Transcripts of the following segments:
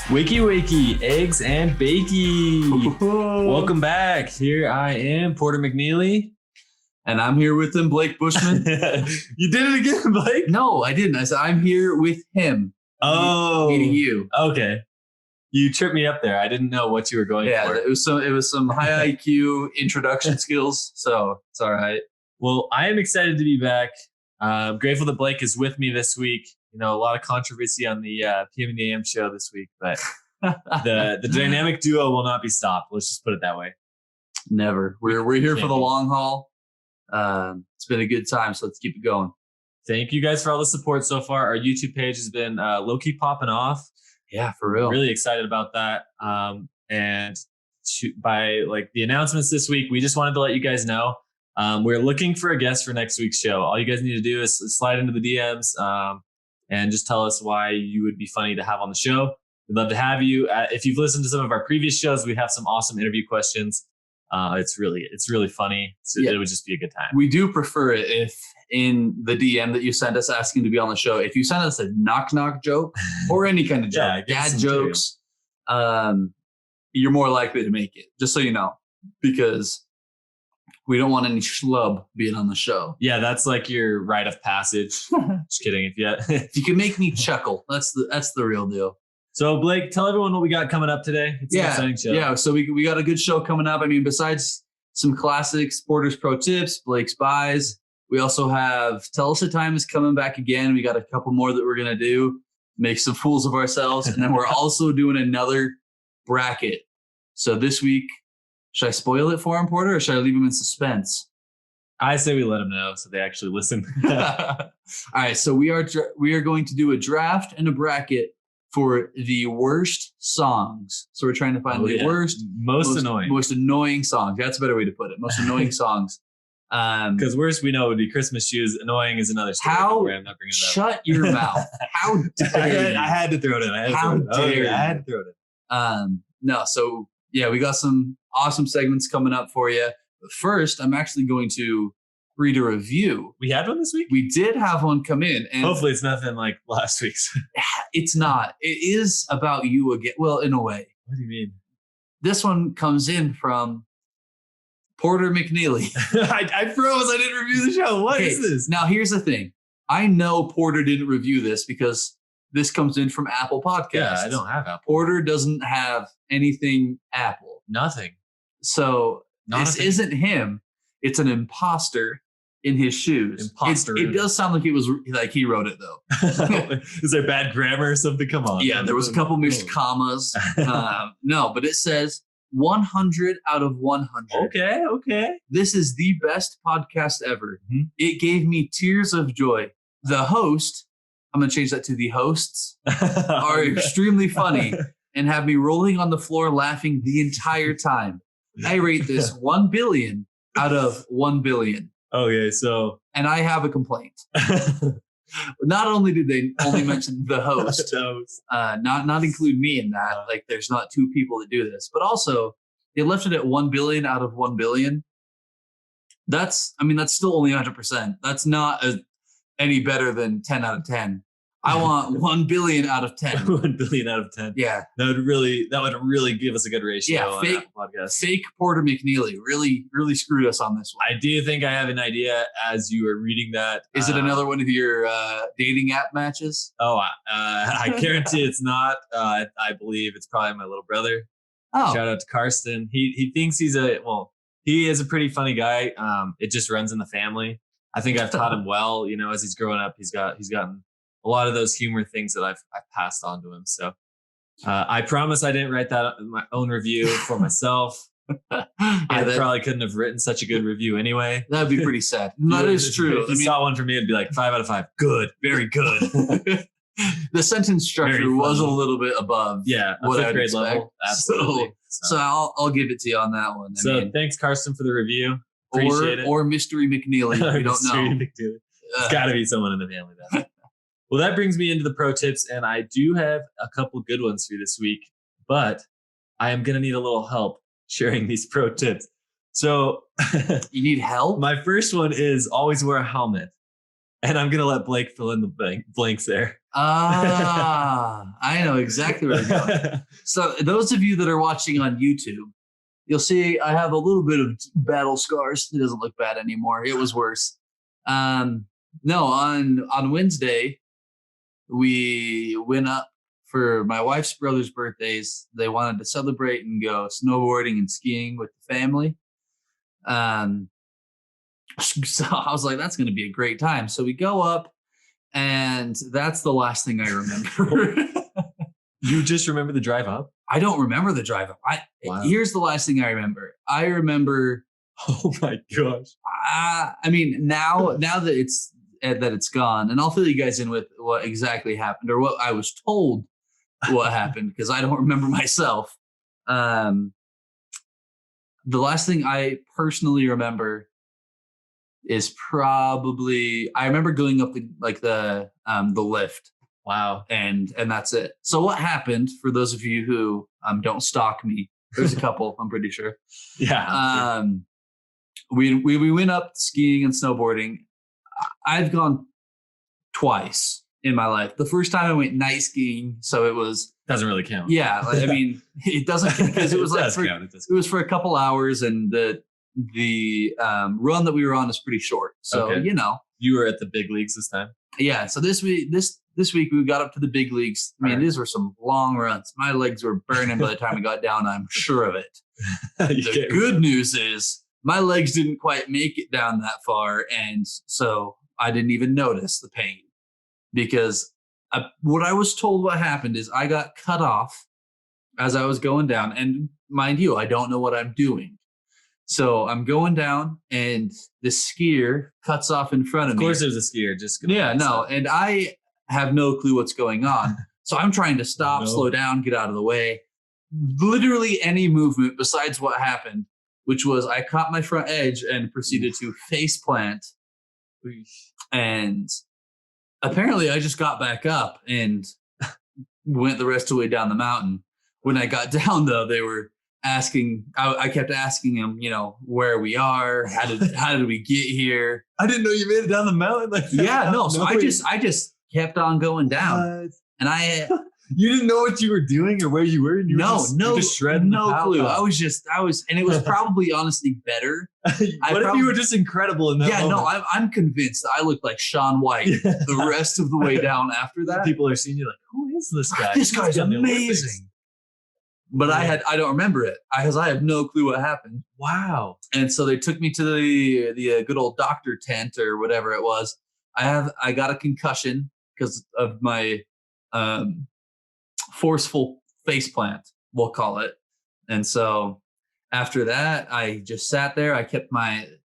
Wakey wakey, eggs and bakey. Welcome back. Here I am, Porter McNeely. And I'm here with him, Blake Bushman. You did it again, Blake? No, I didn't. I said, I'm here with him. Oh. Meaning you. Okay. You tripped me up there. I didn't know what you were going for. Yeah, it was some high IQ introduction skills, so it's all right. Well, I am excited to be back. I'm grateful that Blake is with me this week. You know, a lot of controversy on the PM and the AM show this week, but the dynamic duo will not be stopped. Let's just put it that way. Never. We're here for the long haul. It's been a good time, so let's keep it going. Thank you guys for all the support so far. Our YouTube page has been low-key popping off. Yeah, for real. Really excited about that. By like the announcements this week, we just wanted to let you guys know we're looking for a guest for next week's show. All you guys need to do is slide into the DMs and just tell us why you would be funny to have on the show. We'd love to have you. If you've listened to some of our previous shows, we have some awesome interview questions. It's really funny. So It would just be a good time. We do prefer it if in the DM that you send us asking to be on the show, if you send us a knock joke or any kind of joke, dad jokes, you're more likely to make it, just so you know, because we don't want any schlub being on the show. Yeah, that's like your rite of passage. Just kidding. If you can make me chuckle, that's the real deal. So Blake, tell everyone what we got coming up today. It's an exciting show. Yeah, so we got a good show coming up. I mean, besides some classics, Porter's Pro Tips, Blake's Buys, we also have Tell Us a Time is coming back again. We got a couple more that we're going to do, make some fools of ourselves. And then we're also doing another bracket. So this week, should I spoil it for him, Porter, or should I leave him in suspense? I say we let them know so they actually listen. All right, so we are going to do a draft and a bracket for the worst songs. So we're trying to find most annoying songs. That's a better way to put it. Most annoying songs. Because worst we know would be Christmas shoes. Annoying is another story. I'm not bringing it up. Shut your mouth. How dare you? I had to throw it in. I had to throw it in. No, so yeah, we got some awesome segments coming up for you. But first, I'm actually going to read a review. We had one this week? We did have one come in. And hopefully it's nothing like last week's. It's not. It is about you again. Well, in a way. What do you mean? This one comes in from Porter McNeely. I froze. I didn't review the show. What is this? Now, here's the thing. I know Porter didn't review this because this comes in from Apple Podcasts. Yeah, I don't have Apple. Porter doesn't have anything Apple. Nothing. So this isn't him. It's an imposter in his shoes. It does sound like it was like he wrote it though. Is there bad grammar or something? Come on. Yeah, there was a couple mixed commas. No, but it says 100 out of 100. Okay. This is the best podcast ever. Mm-hmm. It gave me tears of joy. The host, I'm going to change that to the hosts, are extremely funny and have me rolling on the floor laughing the entire time. I rate this 1 billion out of 1 billion. Okay, so. And I have a complaint. Not only did they only mention the host, not include me in that, like there's not two people that do this, but also they left it at 1 billion out of 1 billion. That's still only 100%. That's not any better than 10 out of 10. I want 1 billion out of 10. 1 billion out of 10. Yeah. That would really give us a good ratio. Yeah, on Apple Podcast. Fake Porter McNeely really screwed us on this one. I do think I have an idea as you are reading that. Is it another one of your dating app matches? Oh, I guarantee it's not. I believe it's probably my little brother. Oh. Shout out to Karsten. He thinks he is a pretty funny guy. It just runs in the family. I think I've taught him well, as he's growing up, he's gotten a lot of those humor things that I've passed on to him. So I promise I didn't write that in my own review for myself. I probably couldn't have written such a good review anyway. That'd be pretty sad. That is true. If you saw one for me, it'd be like 5 out of 5. Good. Very good. The sentence structure was a little bit above what I'd expect. Level. Absolutely. So I'll give it to you on that one. Thanks, Karsten, for the review. Appreciate it. Or Mystery McNeely. We don't know. It's got to be someone in the family then. Well, that brings me into the pro tips, and I do have a couple good ones for you this week, but I am going to need a little help sharing these pro tips. So you need help? My first one is always wear a helmet. And I'm gonna let Blake fill in the blanks there. I know exactly where you're going. So those of you that are watching on YouTube, you'll see I have a little bit of battle scars. It doesn't look bad anymore. It was worse. No, on Wednesday, we went up for my wife's brother's birthdays. They wanted to celebrate and go snowboarding and skiing with the family. So I was like, that's going to be a great time. So we go up, and that's the last thing I remember. You just remember the drive up? I don't remember the drive up. Wow. Here's the last thing I remember. I remember. Oh my gosh. I mean, now that it's gone, and I'll fill you guys in with what exactly happened, or what I was told what happened, because I don't remember myself. The last thing I personally remember is probably, I remember going up the lift. Wow. And that's it. So what happened, for those of you who don't stalk me, there's a couple, I'm pretty sure. Yeah. We went up skiing and snowboarding. I've gone twice in my life. The first time I went night skiing, so it was doesn't really count. Yeah, I mean, it doesn't, because it was it was for a couple hours, and the run that we were on is pretty short. So Okay. You were at the big leagues this time. Yeah. So this week we got up to the big leagues. I mean, these were some long runs. My legs were burning by the time we got down. I'm sure of it. The good news is my legs didn't quite make it down that far, and so I didn't even notice the pain, because what I was told what happened is I got cut off as I was going down, and mind you, I don't know what I'm doing. So I'm going down, and the skier cuts off in front of me. Of course, there's a skier. And I have no clue what's going on. So I'm trying to stop, slow down, get out of the way. Literally any movement besides what happened, which was I caught my front edge and proceeded to face plant. And apparently I just got back up and went the rest of the way down the mountain. When I got down, though, they were asking, I kept asking them, where we are, how did we get here? I didn't know you made it down the mountain like that. Yeah, no. So I just kept on going down. And you didn't know what you were doing or where you were? No clue. Out. I was, and it was probably honestly better. What if you were just incredible in that moment? No, I'm convinced that I looked like Shaun White the rest of the way down after that. People are seeing you like, who is this guy? This guy's amazing. But I don't remember it because I have no clue what happened. Wow. And so they took me to the good old doctor tent or whatever it was. I got a concussion because of my forceful face plant, we'll call it. And so after that, I just sat there. I kept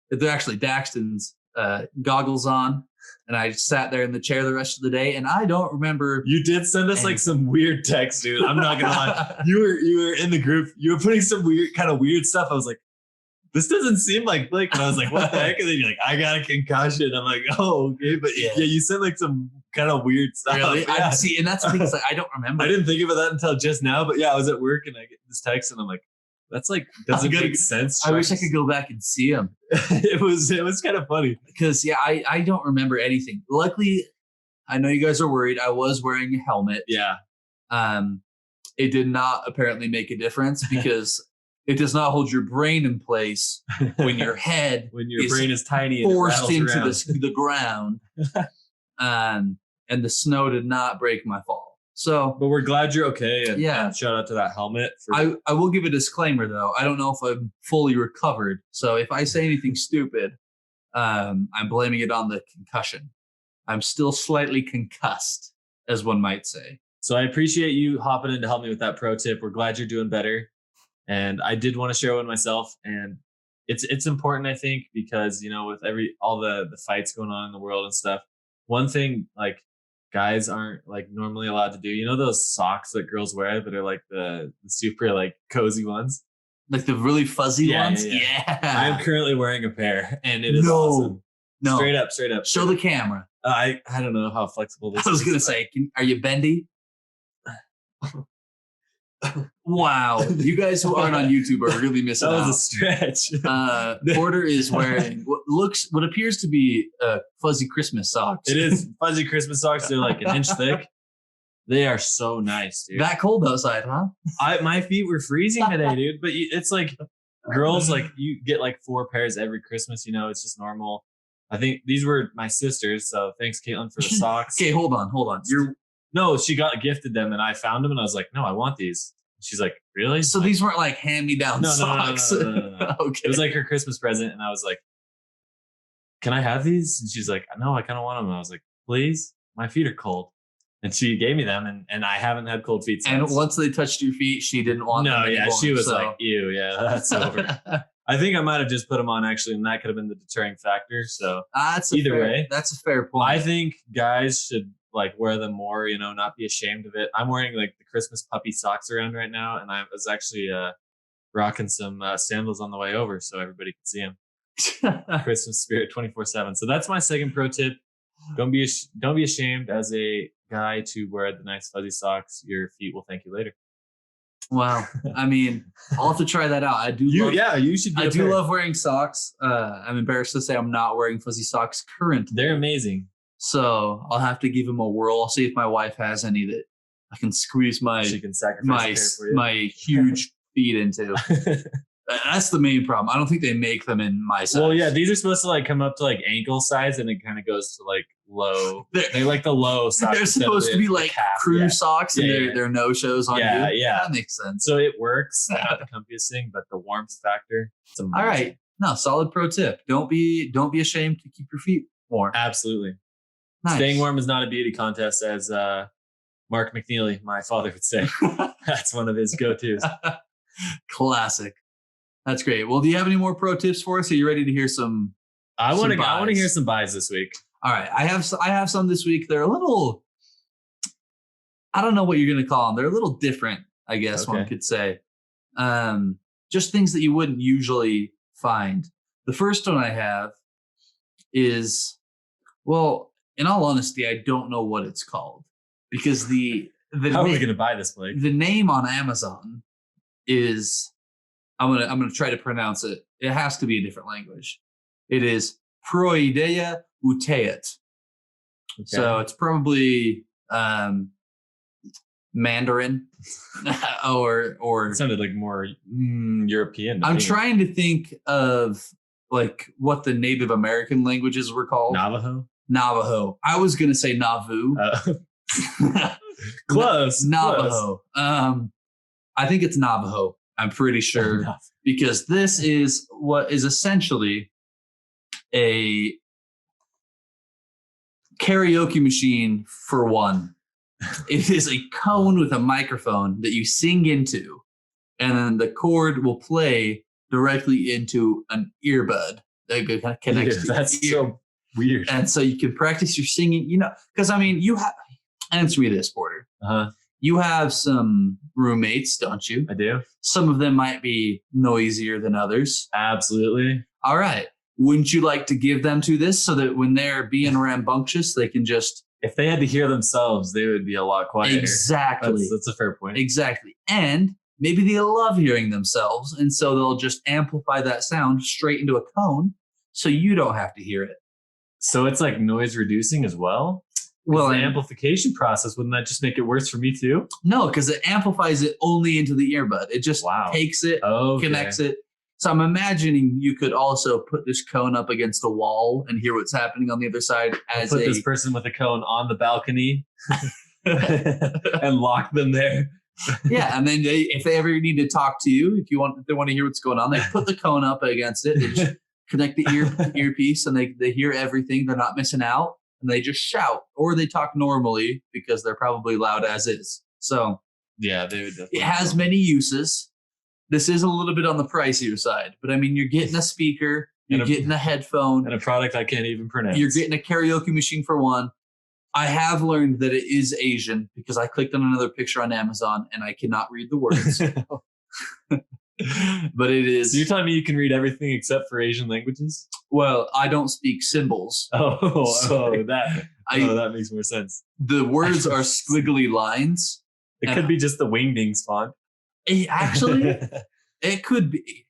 they're actually Daxton's goggles on. And I sat there in the chair the rest of the day, and I don't remember. You did send us like some weird text, dude. I'm not gonna lie. You were in the group. You were putting some weird stuff. I was like, this doesn't seem like Blake. And I was like, what the heck? And then you're like, I got a concussion. I'm like, oh, okay. But yeah, you sent like some kind of weird stuff. Really? Yeah. See, and that's the thing. I don't remember. I didn't think about that until just now. But yeah, I was at work and I get this text, and I'm like, that's like doesn't make sense. I wish I could go back and see him. It was kind of funny because I don't remember anything. Luckily, I know you guys are worried. I was wearing a helmet. Yeah. It did not apparently make a difference because it does not hold your brain in place when your head when your brain is tiny and forced into the ground. And the snow did not break my fall. So, but we're glad you're okay. And shout out to that helmet. I will give a disclaimer though. I don't know if I'm fully recovered. So if I say anything stupid, I'm blaming it on the concussion. I'm still slightly concussed, as one might say. So I appreciate you hopping in to help me with that pro tip. We're glad you're doing better. And I did want to share one myself. And it's important, I think, because, with all the fights going on in the world and stuff, one thing like guys aren't like normally allowed to do, those socks that girls wear that are like the super like cozy ones, like the really fuzzy ones. Yeah. I'm currently wearing a pair and it is awesome. No, straight up. Show the camera. I don't know how flexible this is. I was going to say, are you bendy? Wow. You guys who aren't on YouTube are really missing That was a out. stretch. Porter is wearing what appears to be fuzzy Christmas socks. It is fuzzy Christmas socks. They're like an inch thick. They are so nice, dude. That cold outside, huh? My feet were freezing today, dude. But it's like girls, like you get like 4 pairs every Christmas. You know, it's just normal. I think these were my sisters. So thanks, Caitlin, for the socks. Okay, hold on. No, she got gifted them, and I found them, and I was like, no, I want these. She's like, really? So these weren't like hand-me-down socks. No. Okay. It was like her Christmas present, and I was like, can I have these? And she's like, no, I kind of want them. And I was like, please, my feet are cold. And she gave me them, and I haven't had cold feet since. And once they touched your feet, she didn't want them anymore. She was like, ew, yeah, that's over. I think I might have just put them on actually, and that could have been the deterring factor. So either way, that's a fair point. I think guys should like wear them more, you know, not be ashamed of it. I'm wearing like the Christmas puppy socks around right now, and I was actually rocking some sandals on the way over so everybody could see them. Christmas spirit 24/7. So that's my second pro tip. Don't be ashamed as a guy to wear the nice fuzzy socks. Your feet will thank you later. Wow. I mean, I'll have to try that out. You should. I do love wearing socks. I'm embarrassed to say I'm not wearing fuzzy socks currently. They're amazing. So I'll have to give them a whirl. I'll see if my wife has any that I can squeeze She can sacrifice my huge feet into. That's the main problem. I don't think they make them in my size. Well, yeah, these are supposed to like come up to like ankle size, and it kind of goes to like low. They like the low socks. They're supposed to be like crew socks, and they're no shows on you. Yeah, that makes sense. So it works. Not the comfiest thing, but the warmth factor. It's amazing. All right, no, solid pro tip. Don't be ashamed to keep your feet warm. Absolutely. Nice. Staying warm is not a beauty contest, as Mark McNeely, my father, would say. That's one of his go-tos. Classic. That's great. Well, do you have any more pro tips for us? Are you ready to hear some? I want to hear some buys this week. All right, I have some this week. They're a little, I don't know what you're going to call them. They're a little different, I guess one could say. Just things that you wouldn't usually find. The first one I have is, well, in all honesty, I don't know what it's called because the how are we going to buy this, Blake? The name on Amazon is, I'm gonna try to pronounce it. It has to be a different language. It is Proidea uteat. Okay. So it's probably Mandarin or it sounded like more European. I'm trying to think of like what the Native American languages were called. Navajo. I was gonna say Nauvoo. Close. Navajo. Close. I think it's Navajo. I'm pretty sure because this is what is essentially a karaoke machine for one. It is a cone with a microphone that you sing into, and then the cord will play directly into an earbud that connects. That's so weird. And so you can practice your singing, you know, because I mean, you have, answer me this, Porter. You have some roommates, don't you? I do. Some of them might be noisier than others. Absolutely. All right. Wouldn't you like to give them to this so that when they're being rambunctious, they can just... If they had to hear themselves, they would be a lot quieter. Exactly. That's a fair point. Exactly. And maybe they love hearing themselves, and so they'll just amplify that sound straight into a cone so you don't have to hear it. So it's like noise reducing as well? Well, the amplification process, wouldn't that just make it worse for me too? No, because it amplifies it only into the earbud. It just takes it, connects it. So I'm imagining you could also put this cone up against a wall and hear what's happening on the other side. Put this person with a cone on the balcony and lock them there. Yeah, and then if they ever need to talk to you, if they want to hear what's going on, they put the cone up against it. They just connect the earpiece, and they hear everything. They're not missing out. And they just shout, or they talk normally because they're probably loud as is. So yeah, they would. It has many uses. This is a little bit on the pricier side, but I mean, you're getting a speaker, you're getting a headphone, and a product I can't even pronounce. You're getting a karaoke machine for one. I have learned that it is Asian because I clicked on another picture on Amazon and I cannot read the words. But it is. So you're telling me you can read everything except for Asian languages? Well, I don't speak symbols. That makes more sense. The words are squiggly lines. It could be just the wingdings font. Actually, it could be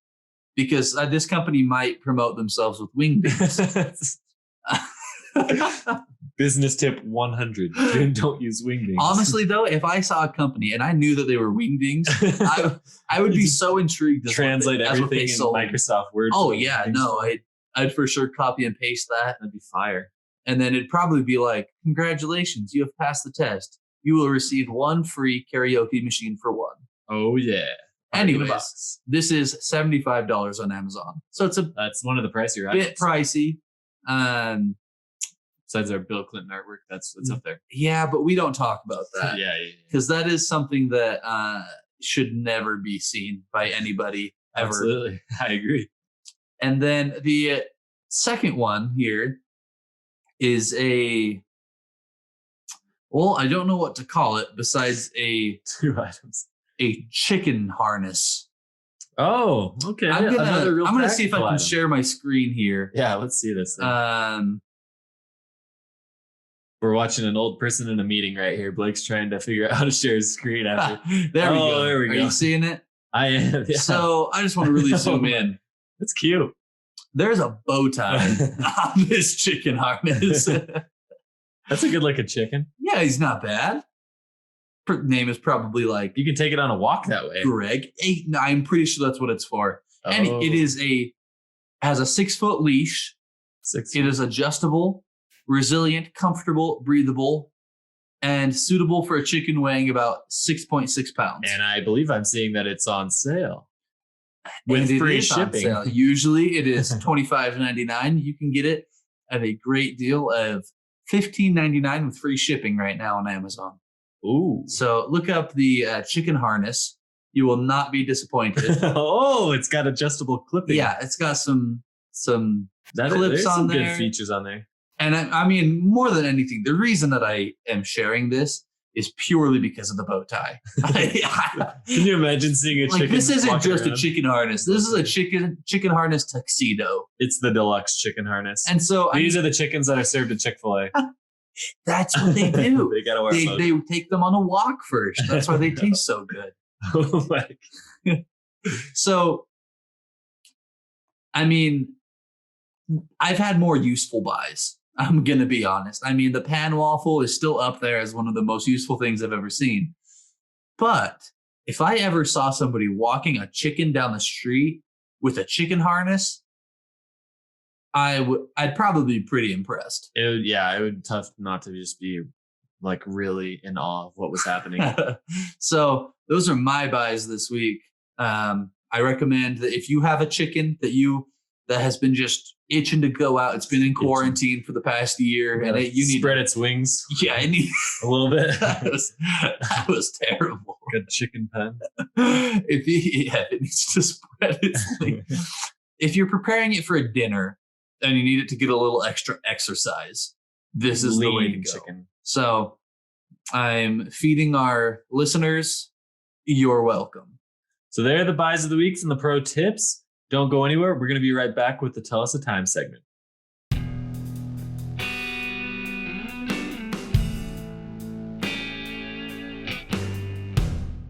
because this company might promote themselves with wingdings. Business tip 100: don't use wingdings. Honestly, though, if I saw a company and I knew that they were wingdings, I would be so intrigued. Translate everything in sold. Microsoft Word. Oh yeah, no, I'd for sure copy and paste that. That'd be fire. And then it'd probably be like, "Congratulations, you have passed the test. You will receive one free karaoke machine for one." Oh yeah. Anyways, this is $75 on Amazon, so that's one of the pricier bit pricey. Besides our Bill Clinton artwork, that's up there. Yeah, but we don't talk about that. Yeah. Because that is something that should never be seen by anybody ever. Absolutely, I agree. And then the second one here is I don't know what to call it besides 2 items. A chicken harness. Oh, okay. I'm gonna see if I can share my screen here. Yeah, let's see this thing. We're watching an old person in a meeting right here. Blake's trying to figure out how to share his screen after. There we go. There we go. Are you seeing it? I am. Yeah. So I just want to really zoom in. That's cute. There's a bow tie on this chicken harness. That's a good looking chicken. Yeah, he's not bad. Name is probably like you can take it on a walk that way. Greg. I'm pretty sure that's what it's for. Oh. And it has a 6-foot leash. It is adjustable, resilient, comfortable, breathable, and suitable for a chicken weighing about 6.6 pounds. And I believe I'm seeing that it's on sale with free shipping. Usually it is $25.99. You can get it at a great deal of $15.99 with free shipping right now on Amazon. Ooh! So look up the chicken harness. You will not be disappointed. Oh, it's got adjustable clipping. Yeah, it's got some clips on there. Good features on there. And I mean, more than anything, the reason that I am sharing this is purely because of the bow tie. Can you imagine seeing a chicken? This isn't just around? A chicken harness. This is a chicken harness tuxedo. It's the deluxe chicken harness. And so these are the chickens that are served at Chick-fil-A. That's what they do. They gotta wear. They take them on a walk first. That's why they taste so good. Oh my. So, I mean, I've had more useful buys. I'm going to be honest. I mean, the pan waffle is still up there as one of the most useful things I've ever seen. But if I ever saw somebody walking a chicken down the street with a chicken harness, I'd probably be pretty impressed. It would be tough not to just be like really in awe of what was happening. So those are my buys this week. I recommend that if you have a chicken that has been just itching to go out, it's been in quarantine for the past year, and you need spread its wings. Yeah, I need a little bit. that was terrible. Good chicken pen. It needs to spread its wings. If you're preparing it for a dinner and you need it to get a little extra exercise, this is the way to go. Chicken. So I'm feeding our listeners. You're welcome. So there are the buys of the weeks and the pro tips. Don't go anywhere. We're going to be right back with the Tell Us a Time segment.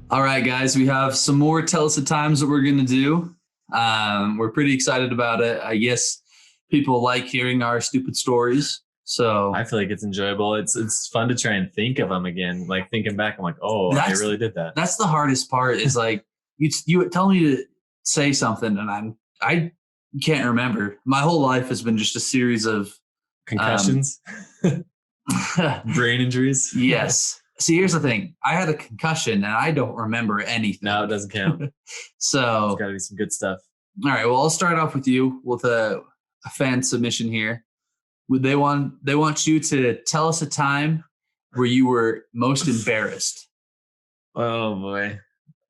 All right, guys, we have some more Tell Us a Times that we're going to do. We're pretty excited about it. I guess people like hearing our stupid stories. So I feel like it's enjoyable. It's fun to try and think of them again. Like thinking back, I'm like, oh, I really did that. That's the hardest part is like, you tell me to say something and I can't remember. My whole life has been just a series of concussions, brain injuries. Yes. See, here's the thing. I had a concussion and I don't remember anything. No, it doesn't count. So it's got to be some good stuff. All right. Well, I'll start off with you with a fan submission here. They want you to tell us a time where you were most embarrassed. Oh boy.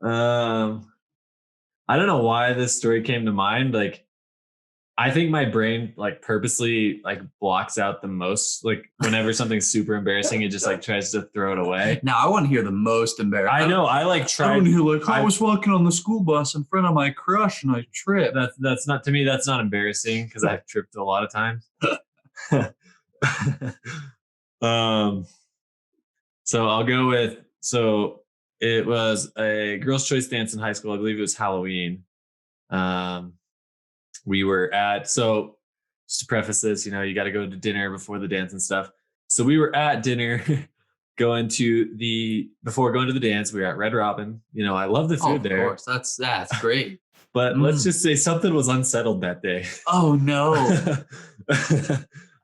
I don't know why this story came to mind. Like, I think my brain like purposely like blocks out the most. Like whenever something's super embarrassing, it just like tries to throw it away. Now I want to hear the most embarrassing. I know. I like tried. I want to hear like I was walking on the school bus in front of my crush and I tripped. That's not, to me, that's not embarrassing because I've tripped a lot of times. So I'll go with, It was a girls' choice dance in high school. I believe it was Halloween. Um, we were at, so just to preface this, you got to go to dinner before the dance and stuff. So we were at dinner before going to the dance, we were at Red Robin. I love the food Of there. course, that's great. But let's just say something was unsettled that day. Oh no.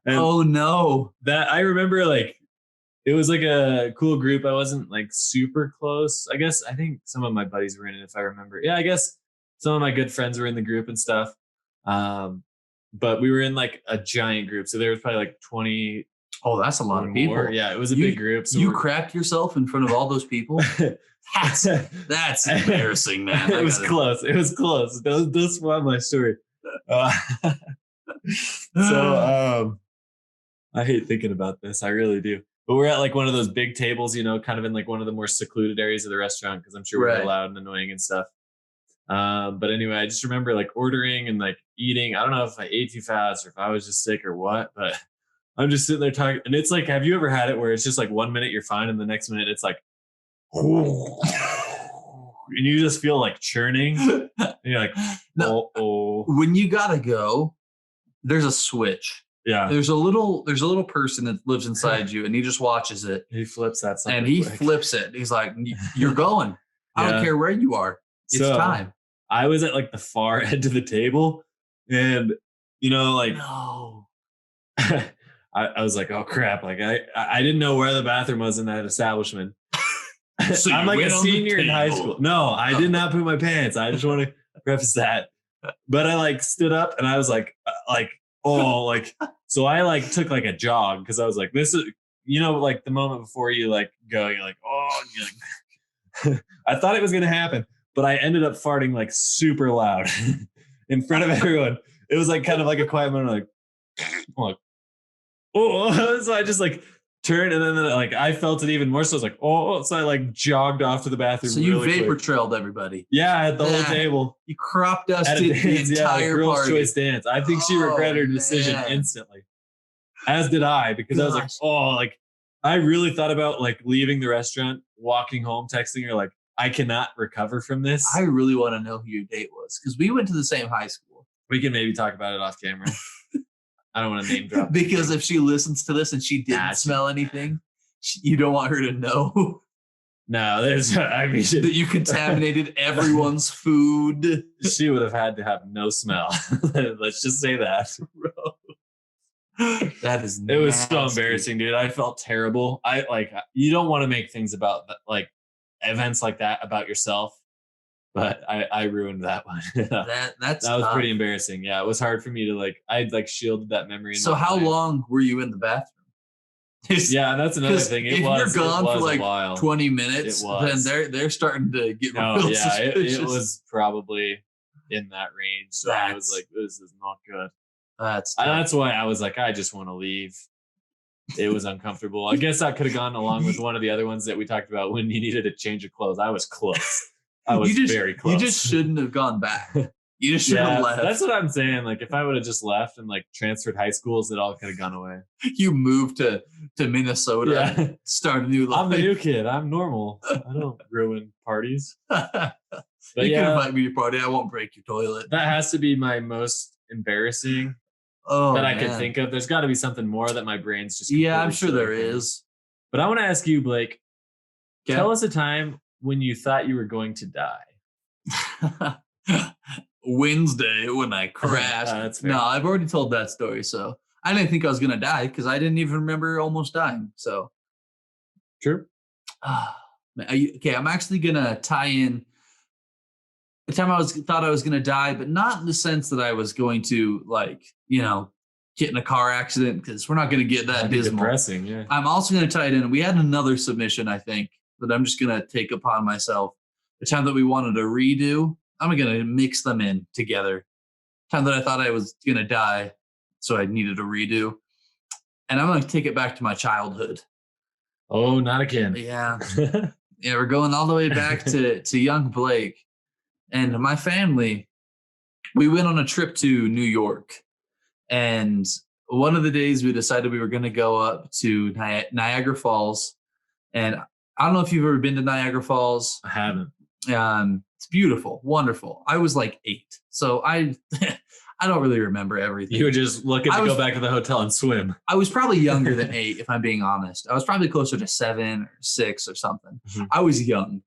Oh no. That I remember, like, it was like a cool group. I wasn't like super close. I think some of my buddies were in it, if I remember. Yeah, I guess some of my good friends were in the group and stuff. But we were in like a giant group. So there was probably like 20. Oh, that's a lot of people. More. Yeah, it was a big group. So you crapped yourself in front of all those people? That's embarrassing, man. It was close. It was close. That's why my story. I hate thinking about this. I really do. But we're at like one of those big tables, kind of in like one of the more secluded areas of the restaurant, because I'm sure we're loud and annoying and stuff. But anyway, I just remember like ordering and like eating. I don't know if I ate too fast or if I was just sick or what, but I'm just sitting there talking. And it's like, have you ever had it where it's just like 1 minute you're fine and the next minute it's like, and you just feel like churning. And you're like, oh. When you gotta go, there's a switch. Yeah. There's a little person that lives inside you, and he just watches it. He flips that something. And he flips it. He's like, you're going. I don't care where you are. It's time. I was at like the far end of the table, and no. I was like, oh crap. Like I didn't know where the bathroom was in that establishment. So I'm like a senior in high school. No, I did not poop my pants. I just want to preface that. But I like stood up and I was like, so I like took like a jog, because I was like, this is, like the moment before you like go, you're like, oh, I thought it was going to happen, but I ended up farting like super loud in front of everyone. It was like kind of like a quiet moment, like, oh, so I just like turned, and then like I felt it even more. So I was like, oh, so I like jogged off to the bathroom. So you vapor trailed everybody. Yeah, at the whole table. You crop dusted the entire girls' party. choice dance. I think she regretted her decision instantly, as did I, because I was like, oh, like I really thought about like leaving the restaurant, walking home, texting her like, I cannot recover from this. I really want to know who your date was, because we went to the same high school. We can maybe talk about it off camera. I don't want to name drop. Because if she listens to this and she didn't smell anything, you don't want her to know. No, that you contaminated everyone's food. She would have had to have no smell. Let's just say that. That is nasty. It was so embarrassing, dude. I felt terrible. You don't want to make things about like events like that about yourself. But I ruined that one. that was pretty embarrassing. Yeah, it was hard for me to like. I like shielded that memory. So how long were you in the bathroom? Yeah, that's another thing. If you're gone for like 20 minutes, then they're starting to get real suspicious. It was probably in that range. So I was like, this is not good. That's why I was like, I just want to leave. It was uncomfortable. I guess that could have gone along with one of the other ones that we talked about when you needed a change of clothes. I was close. I was very close. You just shouldn't have gone back. You just should have left. That's what I'm saying. Like if I would have just left and like transferred high schools, it all could have gone away. You moved to Minnesota, start a new life. I'm the new kid. I'm normal. I don't ruin parties. But you can invite me to your party. I won't break your toilet. That has to be my most embarrassing that I could think of. There's got to be something more that my brain's just. Yeah, I'm sure there is. But I want to ask you, Blake. Tell us a time when you thought you were going to die. Wednesday when I crashed. No, I've already told that story. So I didn't think I was going to die because I didn't even remember almost dying. So true. Okay, I'm actually going to tie in the time I thought I was going to die, but not in the sense that I was going to get in a car accident, because we're not going to get that dismal. Depressing, yeah. I'm also going to tie it in. We had another submission, I think, that I'm just going to take upon myself. The time that we wanted to redo, I'm going to mix them in together. Time that I thought I was going to die, so I needed a redo. And I'm going to take it back to my childhood. Oh, not again. Yeah. Yeah, we're going all the way back to young Blake. And my family, we went on a trip to New York. And one of the days we decided we were going to go up to Niagara Falls. And I don't know if you've ever been to Niagara Falls. I haven't. It's beautiful, wonderful. I was like 8, so I I don't really remember everything. You were just looking to go back to the hotel and swim. I was probably younger than 8, if I'm being honest. I was probably closer to 7 or 6 or something. Mm-hmm. I was young.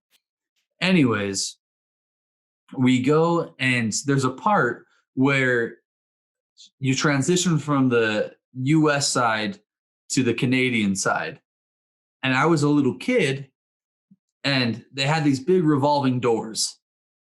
Anyways, we go and there's a part where you transition from the US side to the Canadian side. And I was a little kid and they had these big revolving doors,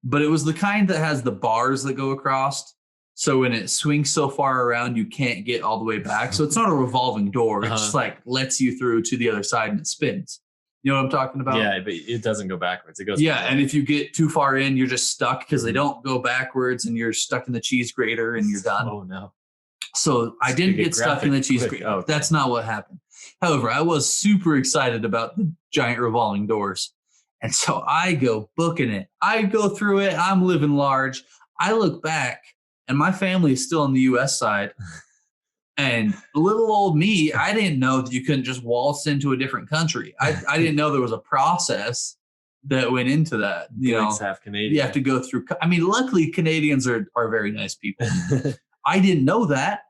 but it was the kind that has the bars that go across. So when it swings so far around, you can't get all the way back. So it's not a revolving door. It just like lets you through to the other side and it spins. You know what I'm talking about? Yeah, but it doesn't go backwards. It goes. Yeah, and if you get too far in, you're just stuck because they don't go backwards and you're stuck in the cheese grater and you're done. Oh, no. So I didn't get stuck in the cheese grater. Oh, okay. That's not what happened. However, I was super excited about the giant revolving doors. And so I go booking it. I go through it. I'm living large. I look back and my family is still on the US side. And little old me, I didn't know that you couldn't just waltz into a different country. I didn't know there was a process that went into that. You know, half Canadian. you have to go through. I mean, luckily Canadians are very nice people. I didn't know that.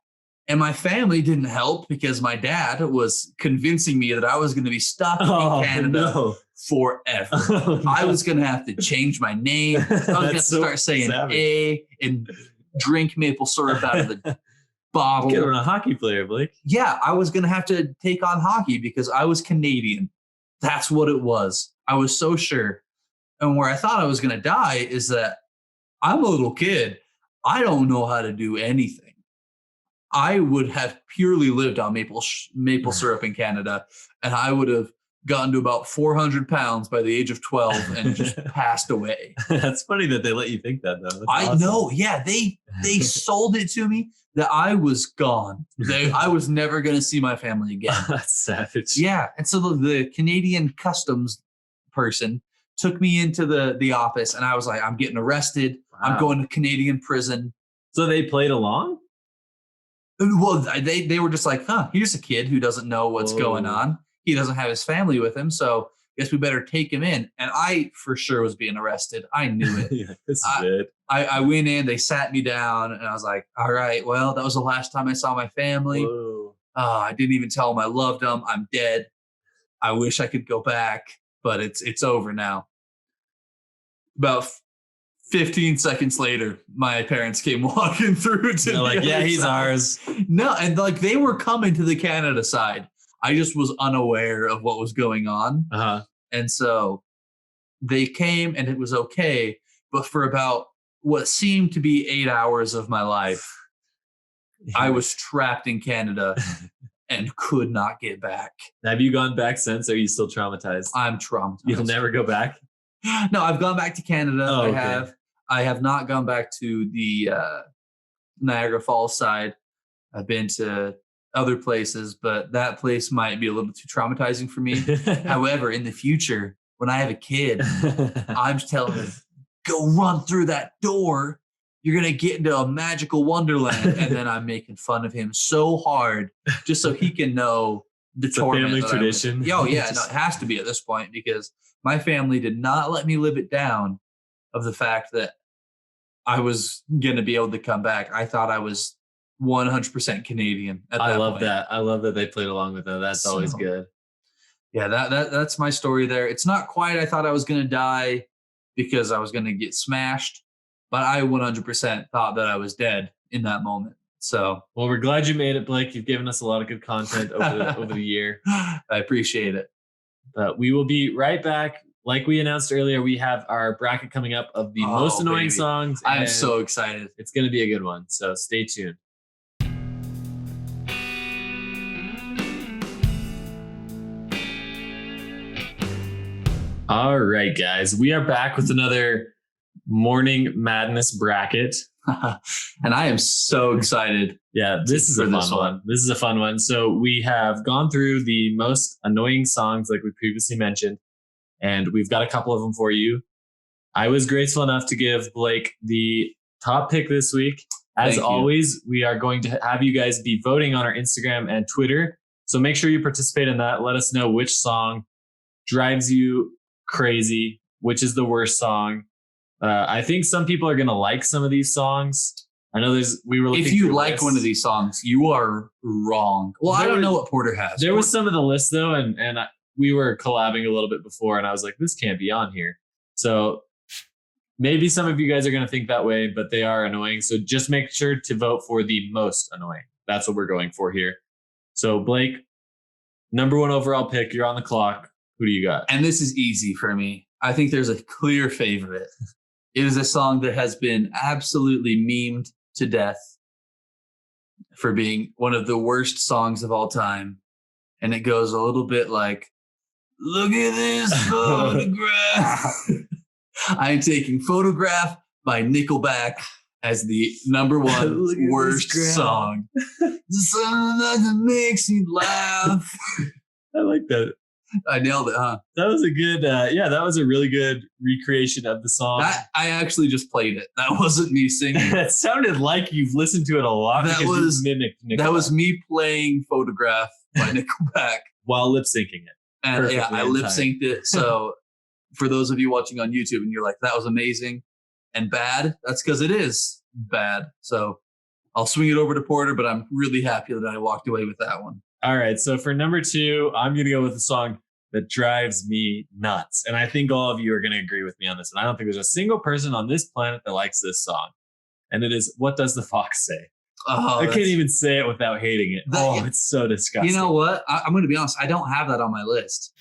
And my family didn't help because my dad was convincing me that I was going to be stuck in Canada forever. Oh, no. I was going to have to change my name. I was going to start saying savage. A and drink maple syrup out of the bottle. Get on a hockey player, Blake. Yeah, I was going to have to take on hockey because I was Canadian. That's what it was. I was so sure. And where I thought I was going to die is that I'm a little kid. I don't know how to do anything. I would have purely lived on maple syrup in Canada, and I would have gotten to about 400 pounds by the age of 12 and just passed away. That's funny that they let you think that, though. That's I awesome. know. Yeah, they sold it to me that I was gone. I was never going to see my family again. That's savage. Yeah, and so the Canadian customs person took me into the office, and I was like, I'm getting arrested. Wow. I'm going to Canadian prison. So they played along? Well, they were just like, here's a kid who doesn't know what's going on. He doesn't have his family with him, so I guess we better take him in. And I for sure was being arrested. I knew it. Yeah, this is it. I went in, they sat me down, and I was like, all right, well, that was the last time I saw my family. I didn't even tell them I loved them. I'm dead. I wish I could go back, but it's over now. About 15 seconds later, my parents came walking through to They're like, yeah, he's side. ours. No, and like they were coming to the Canada side. I just was unaware of what was going on. Uh-huh. And so they came and it was okay. But for about what seemed to be 8 hours of my life, I was trapped in Canada and could not get back. Have you gone back since? Or are you still traumatized? I'm traumatized. You'll never go back? No, I've gone back to Canada. Oh, okay. I have not gone back to the Niagara Falls side. I've been to other places, but that place might be a little too traumatizing for me. However, in the future, when I have a kid, I'm telling him, go run through that door. You're going to get into a magical wonderland. And then I'm making fun of him so hard just so he can know the It's a torment. family tradition. Oh, yeah. No, it has to be at this point because my family did not let me live it down of the fact that I was going to be able to come back. I thought I was 100% Canadian at that I love point. that. I love that they played along with that. That's always good. Yeah, that's my story there. It's not quite I thought I was going to die because I was going to get smashed, but I 100% thought that I was dead in that moment. So, well, we're glad you made it, Blake. You've given us a lot of good content over the year. I appreciate it. But we will be right back. Like we announced earlier, we have our bracket coming up of the most annoying baby. songs. I'm and so excited. It's going to be a good one. So stay tuned. All right, guys, we are back with another Morning Madness bracket. And I am so excited. Yeah, this is a fun one. This is a fun one. So we have gone through the most annoying songs like we previously mentioned, and we've got a couple of them for you. I was graceful enough to give Blake the top pick this week. As always, we are going to have you guys be voting on our Instagram and Twitter. So make sure you participate in that. Let us know which song drives you crazy, which is the worst song. I think some people are gonna like some of these songs. I know we were looking If you through like lists. one of these songs, you are wrong. Well, I don't know what Porter has. There was some of the list though, and we were collabing a little bit before, and I was like, this can't be on here. So maybe some of you guys are going to think that way, but they are annoying. So just make sure to vote for the most annoying. That's what we're going for here. So Blake, number 1 overall pick. You're on the clock. Who do you got? And this is easy for me. I think there's a clear favorite. It is a song that has been absolutely memed to death for being one of the worst songs of all time. And it goes a little bit like, look at this photograph. I'm taking Photograph by Nickelback as the number 1 worst song. Something that makes you laugh. I like that. I nailed it, huh? That was a good, that was a really good recreation of the song. I actually just played it. That wasn't me singing. That sounded like you've listened to it a lot. That because was you mimicked Nickelback That was me playing Photograph by Nickelback. while lip syncing it. And yeah, I lip synced it. So for those of you watching on YouTube and you're like, that was amazing and bad, that's because it is bad. So I'll swing it over to Porter, but I'm really happy that I walked away with that one. All right. So for number 2, I'm going to go with a song that drives me nuts. And I think all of you are going to agree with me on this. And I don't think there's a single person on this planet that likes this song. And it is What Does the Fox Say? Oh, I can't even say it without hating it. It's so disgusting. You know what? I'm going to be honest. I don't have that on my list.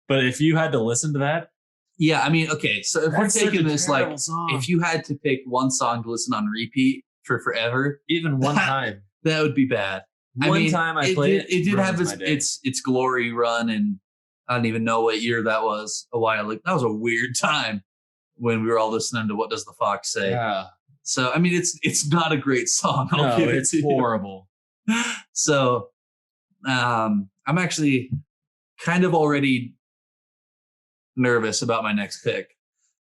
But if you had to listen to that. Yeah. I mean, okay. So if we're taking this, like, song. if you had to pick one song to listen on repeat for forever, even one time, that would be bad. One time I played it. It did have its glory run, and I don't even know what year that was. A while ago. That was a weird time when we were all listening to What Does the Fox Say? Yeah. So I mean, it's not a great song. No, it's horrible. So, I'm actually kind of already nervous about my next pick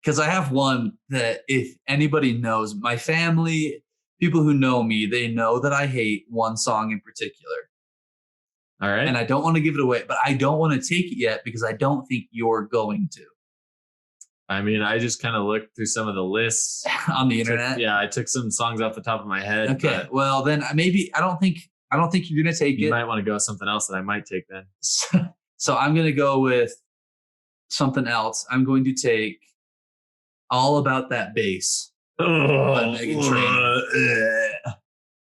because I have one that if anybody knows, my family, people who know me, they know that I hate one song in particular. All right. And I don't want to give it away, but I don't want to take it yet because I don't think you're going to. I mean, I just kind of looked through some of the lists on the internet. I took some songs off the top of my head. Okay. Well, then maybe I don't think you're going to take it. You might want to go with something else that I might take then. So I'm going to go with something else. I'm going to take All About That Bass by Meghan Trainor.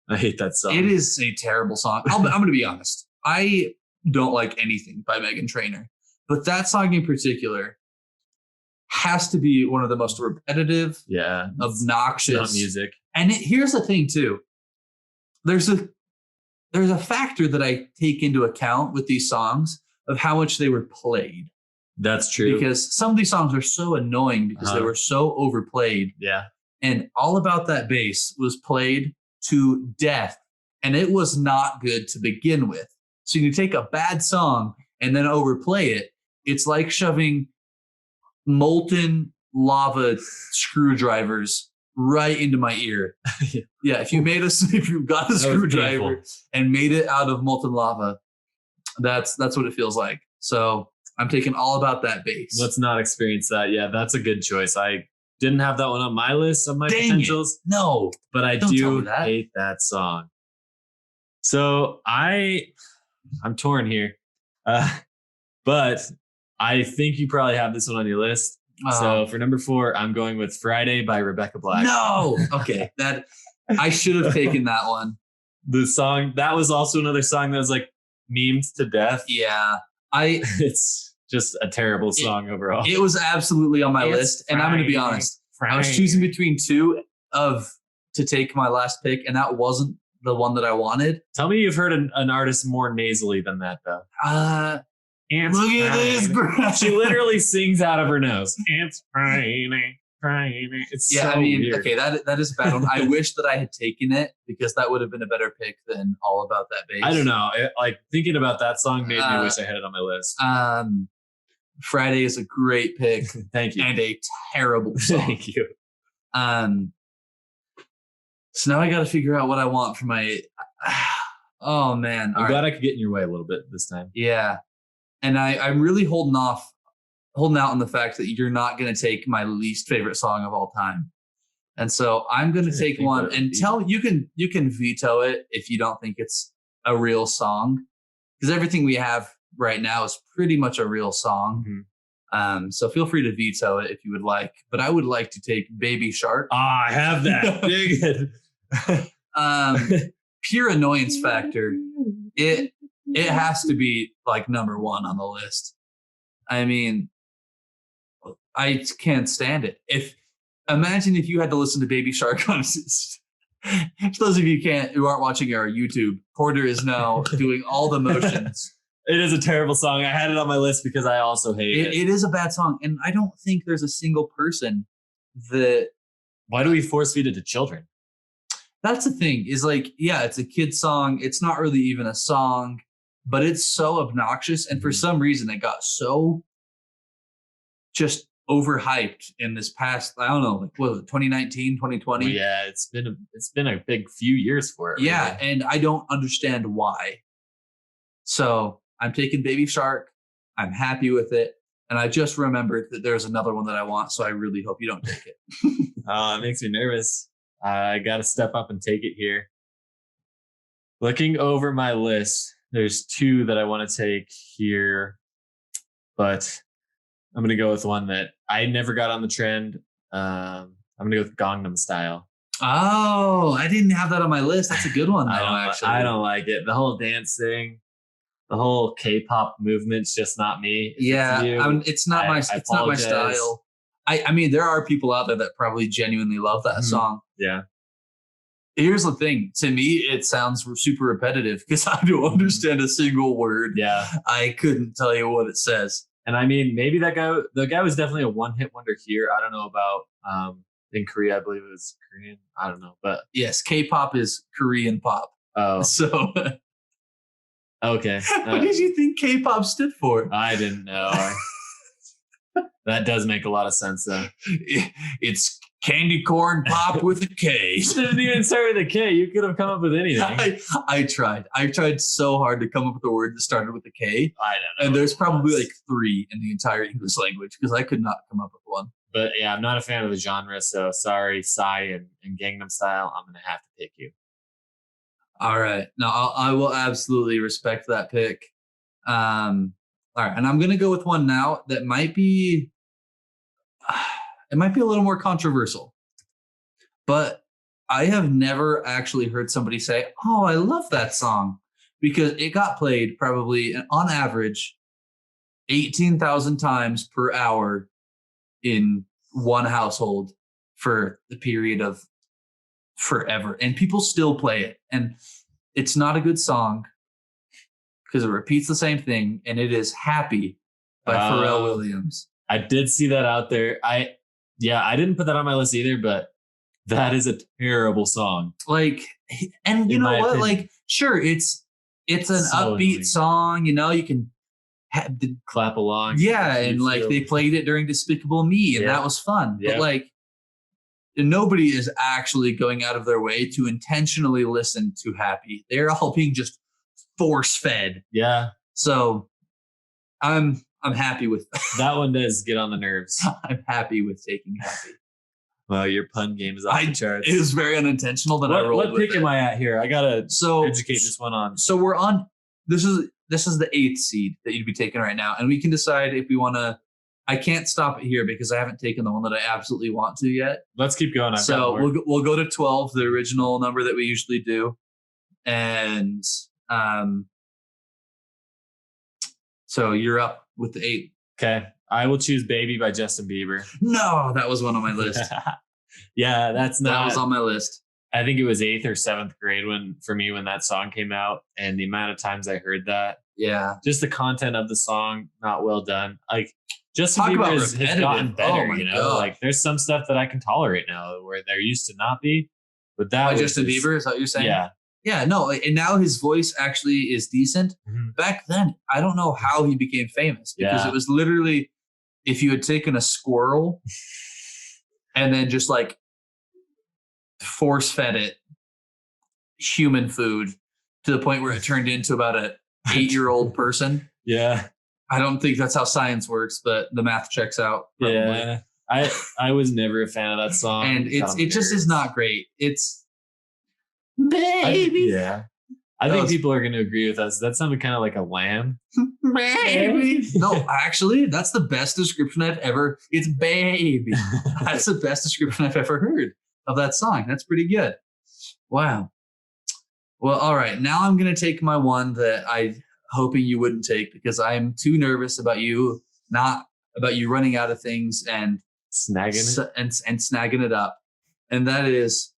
I hate that song. It is a terrible song. I'm going to be honest. I don't like anything by Meghan Trainor, but that song in particular has to be one of the most repetitive, obnoxious music. And here's the thing too. There's a factor that I take into account with these songs of how much they were played. That's true. Because some of these songs are so annoying because they were so overplayed. Yeah. And All About That Bass was played to death. And it was not good to begin with. So you take a bad song and then overplay it. It's like shoving molten lava screwdrivers right into my ear. Yeah, if you got a screwdriver and made it out of molten lava, that's what it feels like. So I'm taking All About That Bass. Let's not experience that. Yeah, that's a good choice. I didn't have that one on my list of my potentials. No, but I do hate that song. So I'm torn here, but I think you probably have this one on your list. So for number 4, I'm going with Friday by Rebecca Black. No. Okay. That I should have taken that one. The song, that was also another song that was like memed to death. Yeah. It's just a terrible song overall. It was absolutely on my list. And I'm going to be honest. I was choosing between 2 to take my last pick, and that wasn't the one that I wanted. Tell me you've heard an artist more nasally than that, though. Look at this. She literally sings out of her nose. It's Friday. It's so weird. Okay, that is a bad one. I wish that I had taken it because that would have been a better pick than All About That Bass. I don't know. Thinking about that song made me wish I had it on my list. Friday is a great pick. Thank you. And a terrible song. Thank you. So now I got to figure out what I want for my. Oh man! I'm glad I could get in your way a little bit this time. Yeah. And I'm really holding out on the fact that you're not going to take my least favorite song of all time. And so I'm going to take one and you can veto it if you don't think it's a real song, because everything we have right now is pretty much a real song. Mhm. So feel free to veto it if you would like, but I would like to take Baby Shark. Ah, I have that. Dig it. Pure annoyance factor. It has to be like number one on the list. I mean, I can't stand it. Imagine if you had to listen to Baby Shark on for those of you who aren't watching our YouTube, Porter is now doing all the motions. It is a terrible song. I had it on my list because I also hate it. It is a bad song, and I don't think there's a single person that. Why do we force feed it to children? That's the thing. Is like, yeah, it's a kid song. It's not really even a song, but it's so obnoxious, and for some reason, it got so just overhyped in this past, I don't know, like what was it, 2019, 2020? Well, yeah, it's been a big few years for it. Yeah, really. and I don't understand why. So I'm taking Baby Shark. I'm happy with it. And I just remembered that there's another one that I want, so I really hope you don't take it. It makes me nervous. I got to step up and take it here. Looking over my list, there's two that I want to take here, but I'm going to go with one that I never got on the trend. I'm going to go with Gangnam Style. Oh, I didn't have that on my list. That's a good one, though, I don't like it. The whole dance thing, the whole K-pop movement's just not me. It's not my style. I mean, there are people out there that probably genuinely love that song. Yeah. Here's the thing. To me, it sounds super repetitive because I don't understand a single word. Yeah. I couldn't tell you what it says. And I mean, maybe the guy was definitely a one-hit wonder here. I don't know about in Korea, I believe it was Korean. I don't know, but yes, K-pop is Korean pop. Oh, so okay. What did you think K-pop stood for? I didn't know. That does make a lot of sense, though. It's candy corn pop with a K. You didn't even start with a K. You could have come up with anything. I tried. I tried so hard to come up with a word that started with a K. I don't know. And there's probably like 3 in the entire English language because I could not come up with one. But yeah, I'm not a fan of the genre. So sorry, Psy and Gangnam Style. I'm going to have to pick you. All right. Now, I will absolutely respect that pick. All right. And I'm going to go with one now that might be... It might be a little more controversial, but I have never actually heard somebody say, "Oh, I love that song," because it got played probably on average 18,000 times per hour in one household for the period of forever. And people still play it. And it's not a good song because it repeats the same thing. And it is Happy by Pharrell Williams. I did see that out there. I didn't put that on my list either, but that is a terrible song. Like, and you know what? Opinion. Like, sure, it's an so upbeat annoying song. You know, you can clap along. Yeah, and like they played it during Despicable Me, and that was fun. But like, nobody is actually going out of their way to intentionally listen to Happy. They're all being just force fed. Yeah. So, I'm happy with that one. Does get on the nerves. I'm happy with taking Happy. Well, your pun game is off the charts. It was very unintentional that I rolled. What pick am I at here? I gotta educate this one on. So we're on. This is the 8th seed that you'd be taking right now, and we can decide if we want to. I can't stop it here because I haven't taken the one that I absolutely want to yet. Let's keep going. So we'll go to 12, the original number that we usually do, and so you're up with the 8. Okay. I will choose Baby by Justin Bieber. No, that was one on my list. Yeah, that was on my list. I think it was 8th or 7th grade when that song came out, and the amount of times I heard that. Yeah. Just the content of the song, not well done. Like Justin Bieber has gotten better, you know? God. Like there's some stuff that I can tolerate now where there used to not be. But that was Justin Bieber, is that what you're saying? Yeah. Yeah, no, and now his voice actually is decent. Mm-hmm. Back then, I don't know how he became famous because it was literally if you had taken a squirrel and then just like force fed it human food to the point where it turned into about an 8-year-old person. Yeah. I don't think that's how science works, but the math checks out. Probably. Yeah. I was never a fan of that song. And it just is not great. It's baby. I That think was- people are going to agree with us. That sounded kind of like a lamb. baby. No, actually, that's the best description I've ever. It's baby. That's the best description I've ever heard of that song. That's pretty good. Wow. Well, all right. Now I'm going to take my one that I hoping you wouldn't take because I'm too nervous about you running out of things and Snagging it. and snagging it up. And that is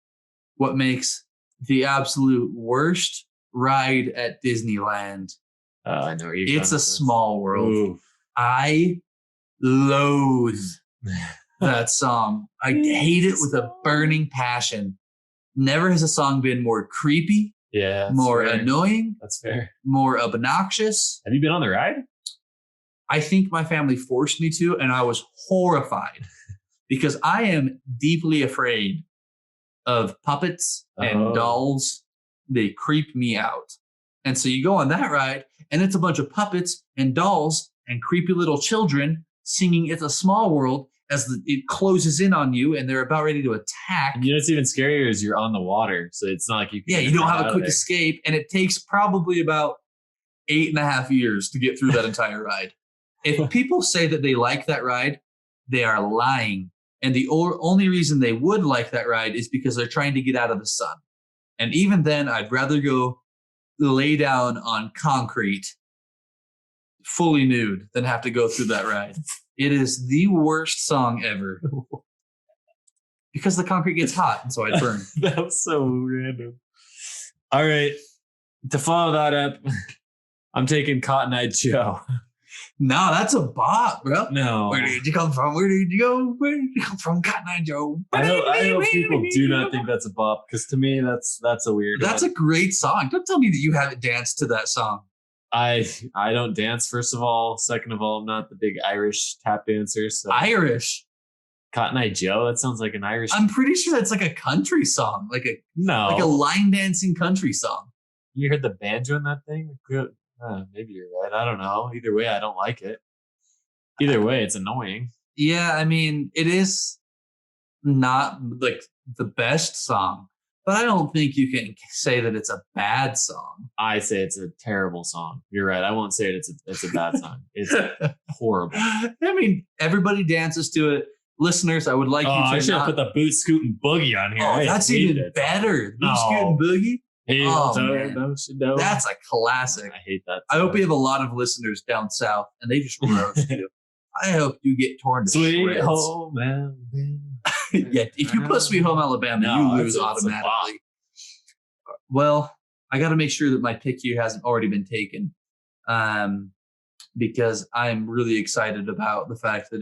what makes the absolute worst ride at Disneyland. I know where you're It's going a with this. small world. Ooh. I loathe that song. I hate it with a burning passion. Never has a song been more creepy, Yeah. that's more fair. annoying, That's fair. more obnoxious. Have you been on the ride? I think my family forced me to, and I was horrified because I am deeply afraid of puppets and Oh. dolls. They creep me out. And so you go on that ride, and it's a bunch of puppets and dolls and creepy little children singing It's a Small World as it closes in on you and they're about ready to attack. And you know what's even scarier is you're on the water, so it's not like you can. Yeah, just you don't run have out a of quick there. escape, and it takes probably about 8.5 years to get through that entire ride. If people say that they like that ride, they are lying. And the only reason they would like that ride is because they're trying to get out of the sun. And even then, I'd rather go lay down on concrete fully nude than have to go through that ride. It is the worst song ever. Because the concrete gets hot, and so I burn. That was so random. All right. To follow that up, I'm taking Cotton Eye Joe. No, that's a bop, bro. No. Where did you come from? Where did you go? Where did you come from, Cotton Eye Joe? I hope people do not think that's a bop, because to me that's a weird That's one. a great song. Don't tell me that you haven't danced to that song. I don't dance, first of all. Second of all, I'm not the big Irish tap dancer. So Irish. Cotton Eye Joe, that sounds like an Irish. I'm pretty sure that's like a country song, like a line dancing country song. You heard the banjo in that thing? Good. Maybe you're right. I don't know. Either way, I don't like it. Either way, it's annoying. Yeah, I mean, it is not like the best song, but I don't think you can say that it's a bad song. I say it's a terrible song. You're right. I won't say it's a bad song. It's horrible. I mean, everybody dances to it. Listeners, I would like you to I should have not. put the boot scooting boogie on here. Oh, I that's hate even it. better. No. Blue Scootin' Boogie. Hey, Oh, no, man. no. That's a classic. I hate that. I hope we have a lot of listeners down south, and they just roast you. I hope you get torn to Sweet shreds. home Alabama. Yeah, if you put Sweet Home Alabama, No, you lose it's a bop. automatically. Well, I got to make sure that my pick here hasn't already been taken, because I'm really excited about the fact that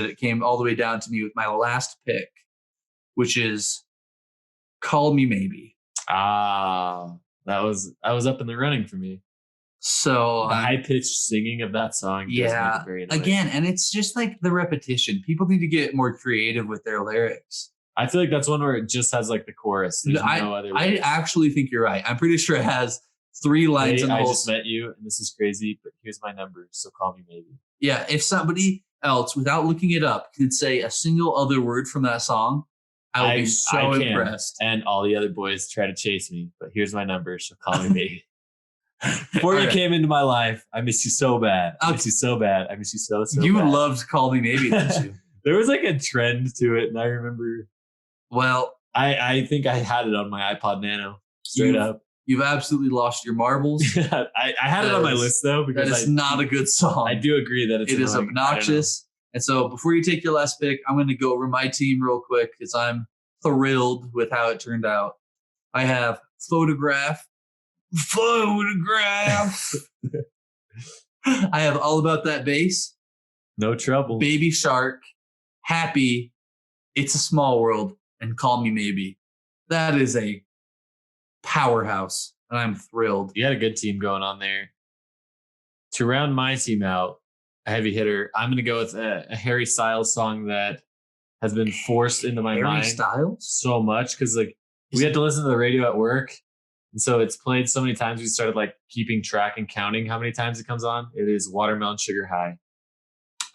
it came all the way down to me with my last pick, which is "Call Me Maybe." Ah, I was up in the running for me. So The high pitched singing of that song. does make yeah, it very annoying. again, and it's just like the repetition. People need to get more creative with their lyrics. I feel like that's one where it just has like the chorus. There's no other. I lyrics. actually think you're right. I'm pretty sure it has 3 lines Hey, in the I whole. just met you, and this is crazy, but here's my number, so call me maybe. Yeah, if somebody else, without looking it up, could say a single other word from that song, I would be so I can. impressed. And all the other boys try to chase me, but here's my number, so call me maybe. Before you Alright. came into my life, I miss you so bad. I miss you so bad. I miss you so You bad. loved "Call Me Maybe," didn't you? There was like a trend to it, and I remember Well, I think I had it on my iPod Nano, straight up. you've absolutely lost your marbles. I had it That on my is- list though, That because is not a good song. I do agree that it's It is annoying. obnoxious. And so before you take your last pick, I'm going to go over my team real quick because I'm thrilled with how it turned out. I have Photograph. I have All About That Bass, No trouble. Baby Shark, Happy, It's a Small World, and Call Me Maybe. That is a powerhouse, and I'm thrilled. You had a good team going on there. To round my team out, a heavy hitter, I'm going to go with a Harry Styles song that has been forced into my Harry mind Styles? so much because like we had to listen to the radio at work, And so it's played so many times we started like keeping track and counting how many times it comes on. It is Watermelon Sugar High.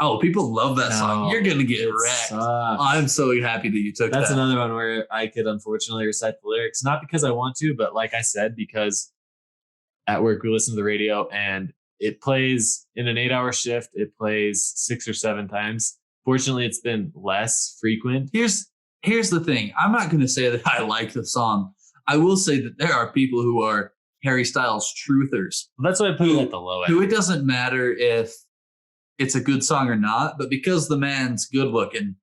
Oh, people love that song. No, You're gonna get it wrecked. sucks. I'm so happy that you took That's that. another one where I could unfortunately recite the lyrics, not because I want to, but like I said, because at work we listen to the radio and it plays in an 8-hour shift. It plays 6 or 7 times. Fortunately, it's been less frequent. Here's the thing. I'm not gonna say that I like the song. I will say that there are people who are Harry Styles truthers. That's why I put it at the low end. Who it doesn't matter if it's a good song or not, but because the man's good looking,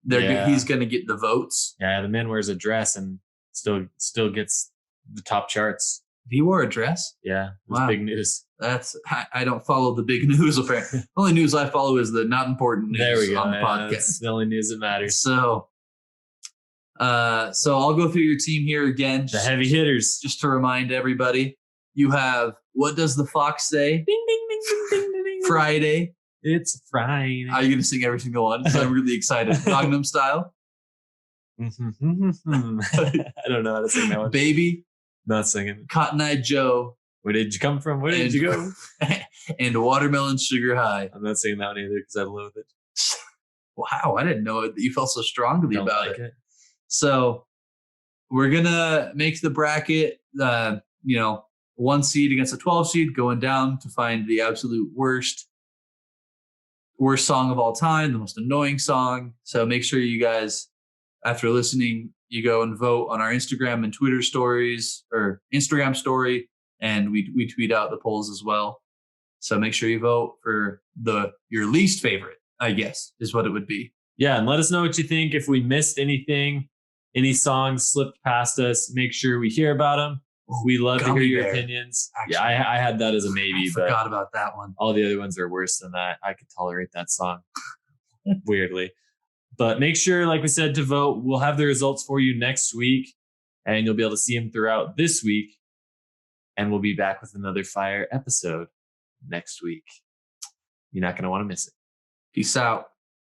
he's going to get the votes. Yeah, the man wears a dress and still gets the top charts. He wore a dress? Yeah, it was Wow. big news. I don't follow the big news. Apparently, the only news I follow is the not important news There we go. on the podcast. That's the only news that matters. So I'll go through your team here again. The heavy hitters. Just to remind everybody, you have What Does the Fox Say? Ding, ding, ding, ding, ding, ding, ding. Friday. It's Friday. Are you going to sing every single one? Because I'm really excited. Gangnam Style. I don't know how to sing that one. Baby. Not singing. Cotton Eye Joe. Where did you come from? Where did you go? And Watermelon Sugar High. I'm not singing that one either because I loathe it. Wow, I didn't know that you felt so strongly Don't about like it. So we're gonna make the bracket. 1 seed against a 12 seed, going down to find the absolute worst song of all time, the most annoying song. So make sure you guys, after listening, you go and vote on our Instagram and Twitter stories, or Instagram story, and we tweet out the polls as well. So make sure you vote for your least favorite, I guess, is what it would be. Yeah, and let us know what you think. If we missed anything, any songs slipped past us, make sure we hear about them. We love to hear Gummy your Bear. opinions. Actually, Yeah, I had that as a maybe, I but forgot about that one. all the other ones are worse than that. I could tolerate that song weirdly. But make sure, like we said, to vote. We'll have the results for you next week, and you'll be able to see them throughout this week. And we'll be back with another fire episode next week. You're not going to want to miss it. Peace out.